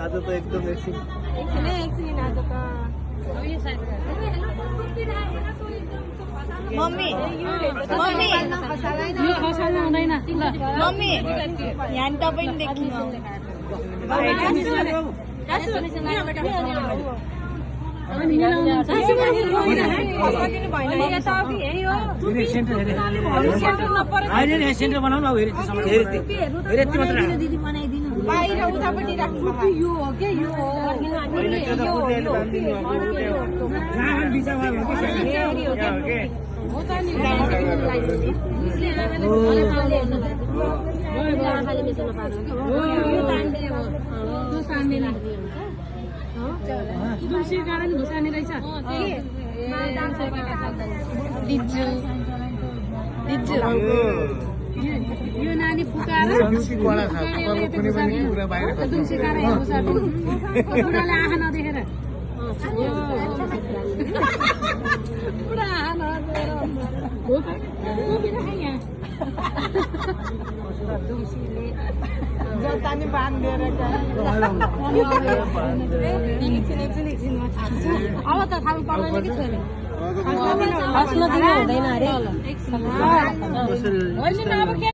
आज त एकदम एकछिन आज त मम्मी मम्मी यो खसाल हुँदैन मम्मी यहाँ तपाईँ देखिनु सेन्टर बनाउनु बाहिर उतापट्टि राख्नु यो हो के यो कारण घुसाने रहेछ दिज्जु दिज्जु यो नानी फुकाएर बुढाले आँखा नदेखेर जता नि बाँधेर अब त थाहा पर्दैन कि छोरी हुँदैन अरे